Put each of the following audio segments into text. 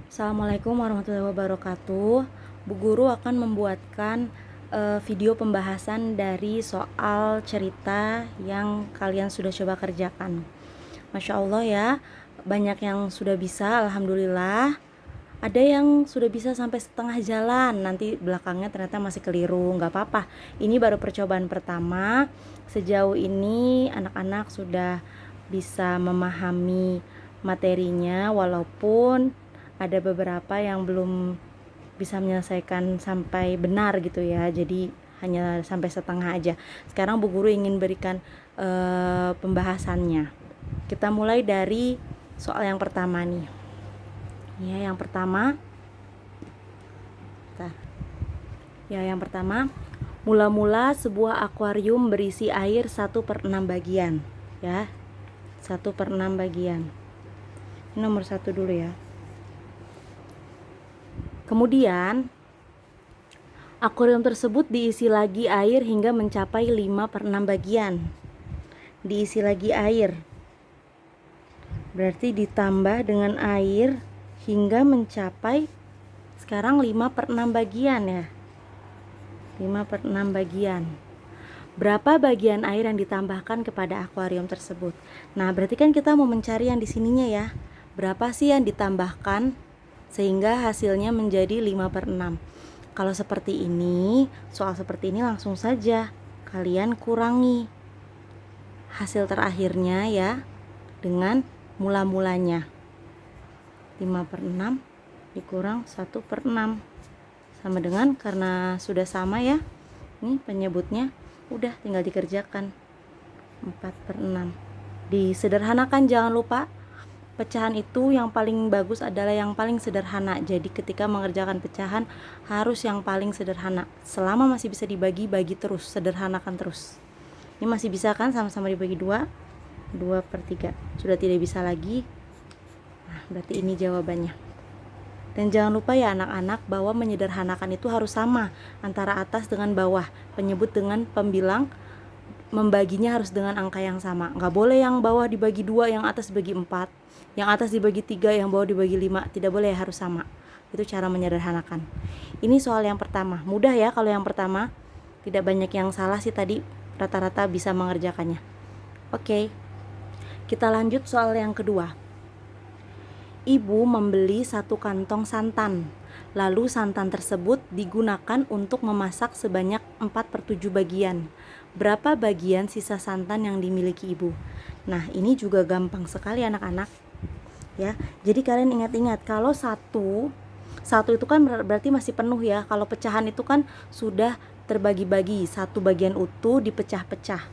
Assalamualaikum warahmatullahi wabarakatuh. Bu Guru akan membuatkan video pembahasan dari soal cerita yang kalian sudah coba kerjakan. Masya Allah ya, banyak yang sudah bisa, alhamdulillah. Ada yang sudah bisa sampai setengah jalan, nanti belakangnya ternyata masih keliru, nggak apa-apa. Ini baru percobaan pertama. Sejauh ini anak-anak sudah bisa memahami materinya, walaupun ada beberapa yang belum bisa menyelesaikan sampai benar gitu ya, jadi hanya sampai setengah aja. Sekarang Bu Guru ingin berikan pembahasannya. Kita mulai dari soal yang pertama nih ya. Yang pertama, mula-mula sebuah akuarium berisi air 1/6 bagian ya, 1/6 bagian. Ini nomor 1 dulu ya. Kemudian akuarium tersebut diisi lagi air hingga mencapai 5/6 bagian. Diisi lagi air, berarti ditambah dengan air hingga mencapai sekarang 5/6 bagian ya. 5/6 bagian. Berapa bagian air yang ditambahkan kepada akuarium tersebut? Nah, berarti kan kita mau mencari yang di sininya ya. Berapa sih yang ditambahkan sehingga hasilnya menjadi 5/6? Kalau seperti ini, soal seperti ini langsung saja kalian kurangi hasil terakhirnya ya dengan mula-mulanya. 5/6 dikurang 1/6 sama dengan, karena sudah sama ya, ini penyebutnya udah tinggal dikerjakan. 4/6 disederhanakan, jangan lupa pecahan itu yang paling bagus adalah yang paling sederhana. Jadi ketika mengerjakan pecahan harus yang paling sederhana. Selama masih bisa dibagi, bagi terus, sederhanakan terus. Ini masih bisa kan, sama-sama dibagi 2, 2/3. Sudah tidak bisa lagi, nah berarti ini jawabannya. Dan jangan lupa ya anak-anak, bahwa menyederhanakan itu harus sama antara atas dengan bawah. Penyebut dengan pembilang, membaginya harus dengan angka yang sama. Nggak boleh yang bawah dibagi 2, yang atas dibagi 4, yang atas dibagi 3, yang bawah dibagi 5. Tidak boleh, harus sama. Itu cara menyederhanakan. Ini soal yang pertama. Mudah ya kalau yang pertama. Tidak banyak yang salah sih tadi. Rata-rata bisa mengerjakannya. Oke. Kita lanjut soal yang kedua. Ibu membeli 1 kantong santan. Lalu santan tersebut digunakan untuk memasak sebanyak 4/7 bagian. Berapa bagian sisa santan yang dimiliki ibu? Nah, ini juga gampang sekali anak-anak ya. Jadi kalian ingat-ingat, kalau satu itu kan berarti masih penuh ya. Kalau pecahan itu kan sudah terbagi-bagi, 1 bagian utuh dipecah-pecah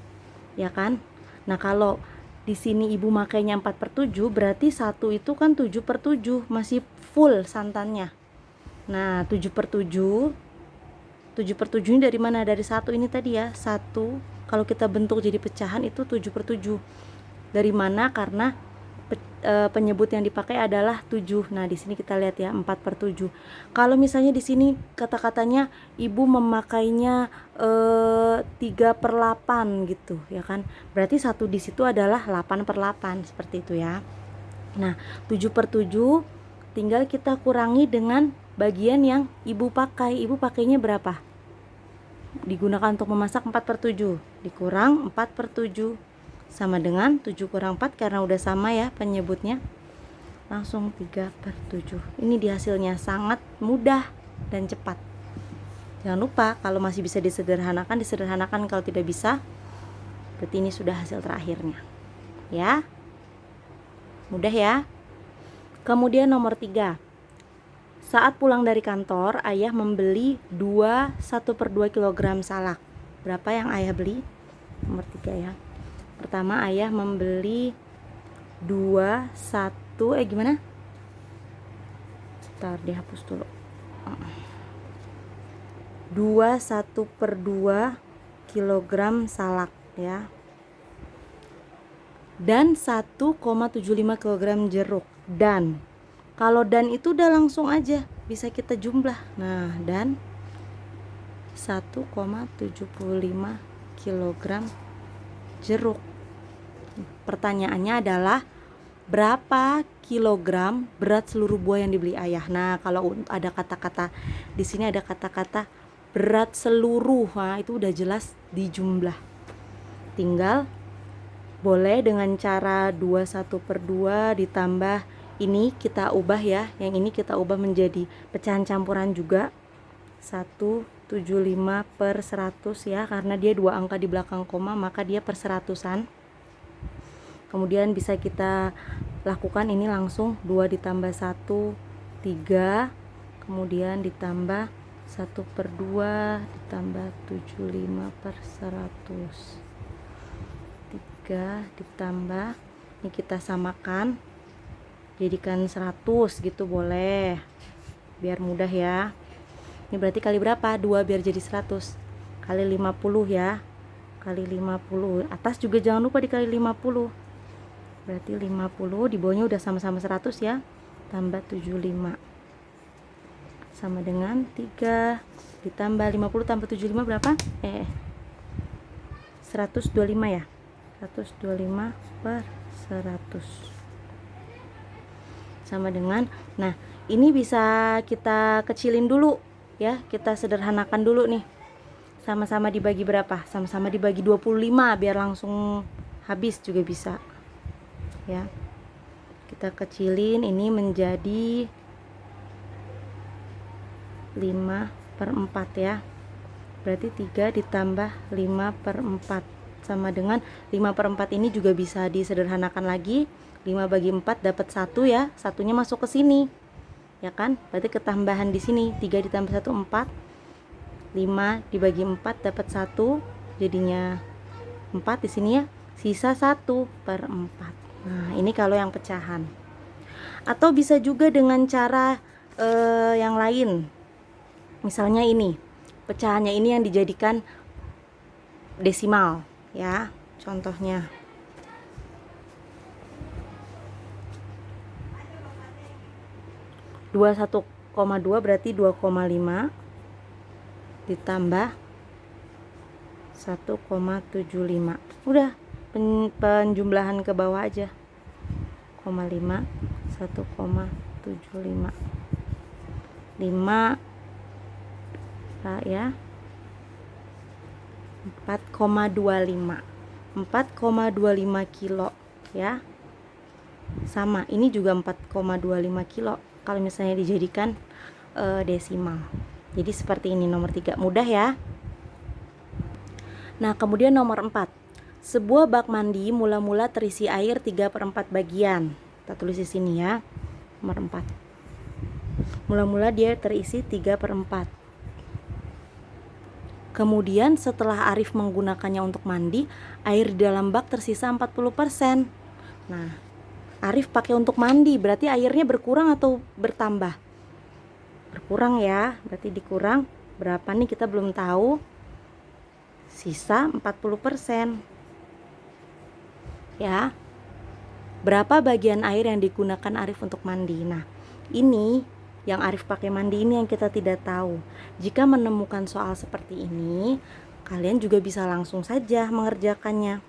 ya kan. Nah, kalau di sini ibu makainya 4/7, berarti 1 itu kan 7/7, masih full santannya. Nah, 7/7 ini dari mana? Dari 1 ini tadi ya. 1 kalau kita bentuk jadi pecahan itu 7/7. Dari mana? Karena penyebut yang dipakai adalah 7. Nah, di sini kita lihat ya, 4/7. Kalau misalnya di sini kata-katanya ibu memakainya 3/8 gitu ya kan. Berarti 1 di situ adalah 8/8, seperti itu ya. Nah, 7/7 tinggal kita kurangi dengan bagian yang ibu pakai. Ibu pakainya berapa? Digunakan untuk memasak 4/7, dikurang 4/7 sama dengan 7 kurang 4, karena udah sama ya penyebutnya, langsung 3/7. Ini di hasilnya sangat mudah dan cepat. Jangan lupa kalau masih bisa disederhanakan, kalau tidak bisa berarti ini sudah hasil terakhirnya ya. Mudah ya. Kemudian nomor 3. Saat pulang dari kantor, ayah membeli 1/2 kg salak. Berapa yang ayah beli? Nomor 3 ya. Pertama, ayah membeli 1 dihapus dulu. 1/2 kg salak ya. Dan 1,75 kg jeruk. Dan kalau dan itu udah langsung aja bisa kita jumlah. Nah, dan 1,75 kg jeruk. Pertanyaannya adalah berapa kilogram berat seluruh buah yang dibeli ayah. Nah, kalau ada kata-kata di sini, ada kata-kata berat seluruh, nah itu udah jelas di jumlah. Tinggal boleh dengan cara 21/2 ditambah ini kita ubah ya, yang ini kita ubah menjadi pecahan campuran juga, 175/100 ya, karena dia 2 angka di belakang koma maka dia per seratusan. Kemudian bisa kita lakukan ini langsung, 2 ditambah 1 3, kemudian ditambah 1/2 ditambah 75/100, 3 ditambah, ini kita samakan jadikan 100 gitu, boleh biar mudah ya. Ini berarti kali berapa? 2 biar jadi 100 kali 50 ya, kali 50, atas juga jangan lupa dikali 50, berarti 50 di bawahnya udah sama-sama 100 ya, tambah 75 sama dengan 3 ditambah 50 tambah 75 berapa? 125 ya, 125/100 sama dengan, nah ini bisa kita kecilin dulu ya, kita sederhanakan dulu nih. Sama-sama dibagi berapa? Sama-sama dibagi 25 biar langsung habis juga bisa ya. Kita kecilin ini menjadi 5/4 ya, berarti 3 ditambah 5/4 sama dengan 5/4. Ini juga bisa disederhanakan lagi, 5 bagi 4 dapat 1 ya, satunya masuk ke sini ya kan, berarti ketambahan di sini 3 ditambah 1 4, 5 dibagi 4 dapat 1, jadinya 4 di sini ya, sisa 1/4. Nah ini kalau yang pecahan. Atau bisa juga dengan cara yang lain, misalnya ini pecahannya ini yang dijadikan desimal ya, contohnya dua 1,2 berarti 2,5 ditambah 1,75, udah penjumlahan ke bawah aja, 0,5 1,75 5 ya, 4,25 kilo ya. Sama, ini juga 4,25 kilo kalau misalnya dijadikan desimal. Jadi seperti ini nomor 3, mudah ya. Nah kemudian nomor 4, sebuah bak mandi mula-mula terisi air 3/4 bagian. Kita tulis di sini ya, nomor 4. Mula-mula dia terisi 3/4. Kemudian setelah Arif menggunakannya untuk mandi, air di dalam bak tersisa 40%. Nah Arif pakai untuk mandi, berarti airnya berkurang atau bertambah? Berkurang ya, berarti dikurang berapa nih kita belum tahu. Sisa 40% ya. Berapa bagian air yang digunakan Arif untuk mandi? Nah ini yang Arif pakai mandi ini yang kita tidak tahu. Jika menemukan soal seperti ini, kalian juga bisa langsung saja mengerjakannya.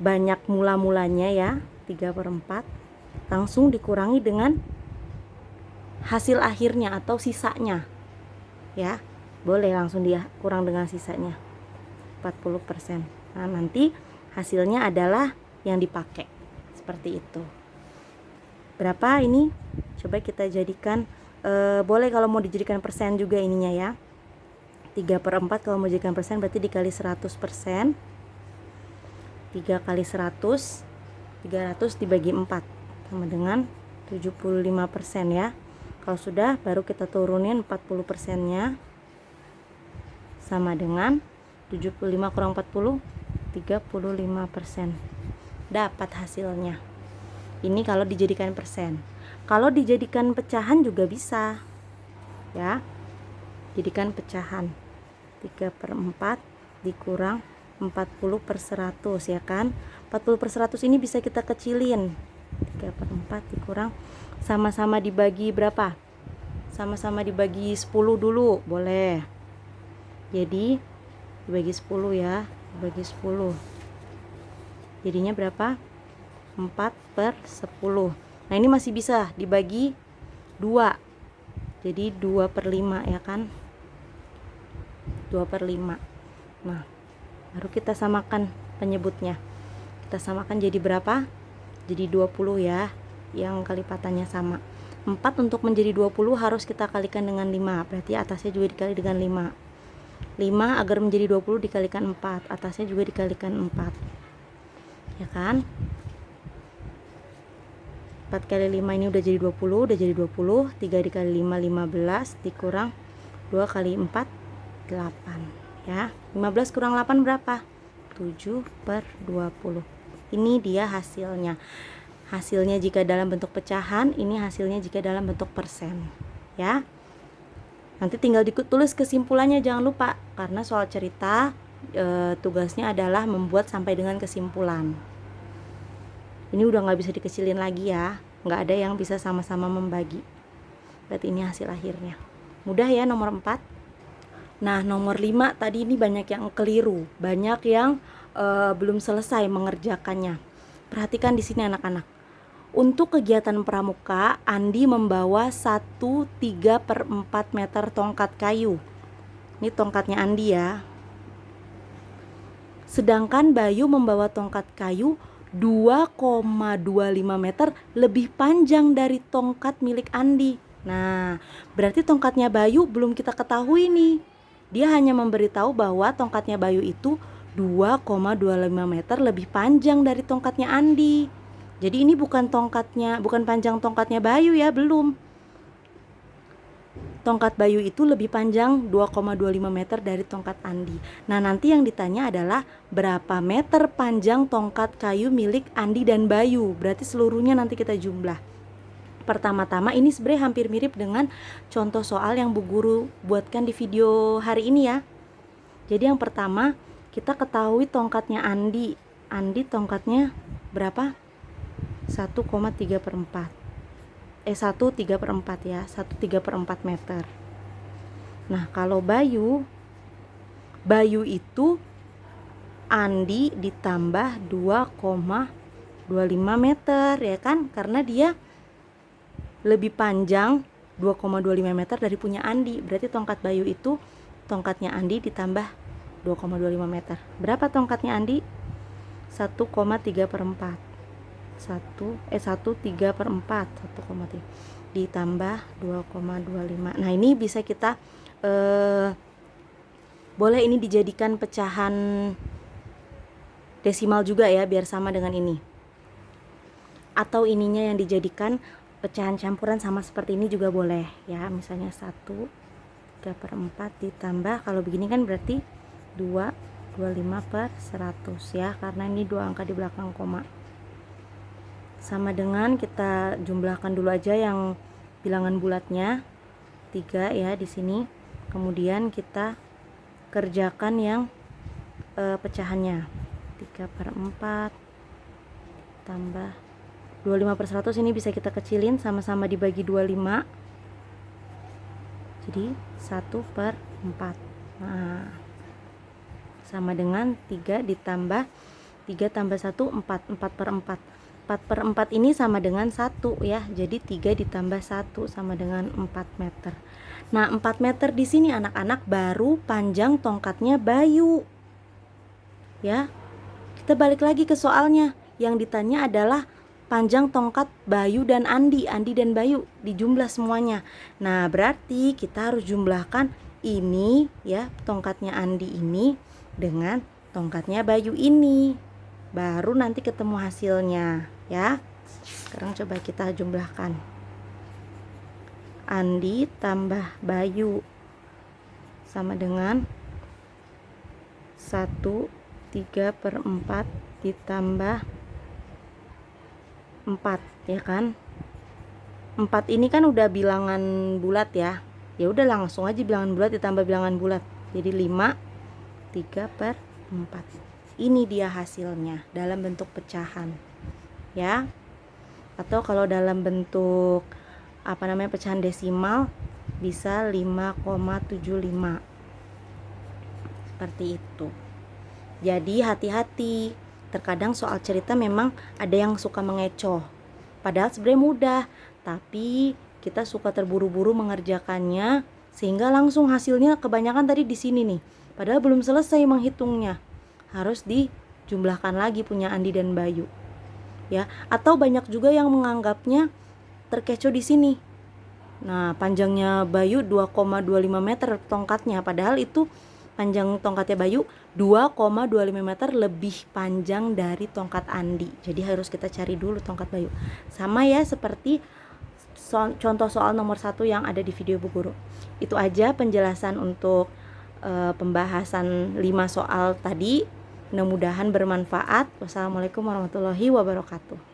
Banyak mula-mulanya ya, 3/4, langsung dikurangi dengan hasil akhirnya atau sisanya ya, boleh langsung dia kurang dengan sisanya 40%. Nah nanti hasilnya adalah yang dipakai, seperti itu. Berapa ini? Coba kita jadikan, boleh kalau mau dijadikan persen juga ininya ya, 3/4 kalau mau dijadikan persen berarti dikali 100%, 3 kali 100, 300 dibagi 4 sama dengan 75% ya. Kalau sudah baru kita turunin 40% nya, sama dengan 75 kurang 40, 35%. Dapat hasilnya. Ini kalau dijadikan persen. Kalau dijadikan pecahan juga bisa ya, jadikan pecahan 3/4 dikurang 40/100 ya kan. 40/100 ini bisa kita kecilin, 3/4 dikurang, sama-sama dibagi berapa? Sama-sama dibagi 10 dulu, boleh. Jadi dibagi 10 ya, dibagi 10 jadinya berapa? 4/10. Nah ini masih bisa dibagi 2, jadi 2/5 ya kan, 2/5. Nah baru kita samakan penyebutnya, kita samakan jadi berapa, jadi 20 ya, yang kalipatannya sama. 4 untuk menjadi 20 harus kita kalikan dengan 5, berarti atasnya juga dikali dengan 5. 5 agar menjadi 20 dikalikan 4, atasnya juga dikalikan 4 ya kan. 4 kali 5 ini udah jadi 20, udah jadi 20. 3 dikali 5 15, dikurang 2 kali 4 8 ya. 15 kurang 8 berapa? 7/20. Ini dia hasilnya. Hasilnya jika dalam bentuk pecahan, ini hasilnya jika dalam bentuk persen ya. Nanti tinggal ditulis kesimpulannya, jangan lupa, karena soal cerita tugasnya adalah membuat sampai dengan kesimpulan. Ini udah nggak bisa dikecilin lagi ya, nggak ada yang bisa sama-sama membagi. Berarti ini hasil akhirnya. Mudah ya nomor 4. Nah nomor 5 tadi ini banyak yang keliru, banyak yang belum selesai mengerjakannya. Perhatikan di sini anak-anak. Untuk kegiatan pramuka, Andi membawa 1/3/4 meter tongkat kayu. Ini tongkatnya Andi ya. Sedangkan Bayu membawa tongkat kayu 2,25 meter lebih panjang dari tongkat milik Andi. Nah, berarti tongkatnya Bayu belum kita ketahui nih. Dia hanya memberitahu bahwa tongkatnya Bayu itu 2,25 meter lebih panjang dari tongkatnya Andi. Jadi ini bukan panjang tongkatnya Bayu ya, belum. Tongkat Bayu itu lebih panjang 2,25 meter dari tongkat Andi. Nah nanti yang ditanya adalah berapa meter panjang tongkat kayu milik Andi dan Bayu. Berarti seluruhnya nanti kita jumlah. Pertama-tama ini sebenarnya hampir mirip dengan contoh soal yang Bu Guru buatkan di video hari ini ya. Jadi yang pertama kita ketahui tongkatnya Andi. Andi tongkatnya berapa? 1,3/4. 1/3/4 ya, 1/3/4 meter. Nah kalau Bayu itu Andi ditambah 2,25 meter ya kan, karena dia lebih panjang 2,25 meter dari punya Andi. Berarti tongkat Bayu itu tongkatnya Andi ditambah 2,25 meter. Berapa tongkatnya Andi? 1,3/4. 1/3/4 ditambah 2,25. Nah ini bisa kita boleh ini dijadikan pecahan desimal juga ya, biar sama dengan ini. Atau ininya yang dijadikan pecahan campuran sama seperti ini juga boleh ya. Misalnya 1/3/4 ditambah, kalau begini kan berarti 2,25/100 ya, karena ini 2 angka di belakang koma. Sama dengan kita jumlahkan dulu aja yang bilangan bulatnya 3 ya di sini. Kemudian kita kerjakan yang pecahannya. 3/4 tambah 25/100, ini bisa kita kecilin, sama-sama dibagi 25. Jadi 1/4. Nah, sama dengan 3 ditambah 3 tambah 1 4, 4/4. 4/4 ini sama dengan 1 ya. Jadi 3 ditambah 1 sama dengan 4 meter. Nah 4 meter di sini anak-anak baru panjang tongkatnya Bayu ya. Kita balik lagi ke soalnya. Yang ditanya adalah panjang tongkat Bayu dan Andi dan Bayu, dijumlah semuanya. Nah berarti kita harus jumlahkan ini ya, tongkatnya Andi ini dengan tongkatnya Bayu ini, baru nanti ketemu hasilnya ya. Sekarang coba kita jumlahkan. Andi tambah Bayu sama dengan 1/3/4 ditambah 4 ya kan. 4 ini kan udah bilangan bulat ya. Ya udah langsung aja bilangan bulat ditambah bilangan bulat. Jadi 5/3/4. Ini dia hasilnya dalam bentuk pecahan ya. Atau kalau dalam bentuk pecahan desimal bisa 5,75. Seperti itu. Jadi hati-hati terkadang soal cerita memang ada yang suka mengecoh, padahal sebenarnya mudah, tapi kita suka terburu-buru mengerjakannya sehingga langsung hasilnya kebanyakan tadi di sini nih, padahal belum selesai menghitungnya, harus dijumlahkan lagi punya Andi dan Bayu ya. Atau banyak juga yang menganggapnya terkecoh di sini. Nah, panjangnya Bayu 2,25 meter tongkatnya, padahal itu panjang tongkatnya Bayu 2,25 meter lebih panjang dari tongkat Andi. Jadi harus kita cari dulu tongkat Bayu. Sama ya seperti contoh soal nomor 1 yang ada di video Bu Guru. Itu aja penjelasan untuk pembahasan 5 soal tadi. Mudah-mudahan bermanfaat. Wassalamualaikum warahmatullahi wabarakatuh.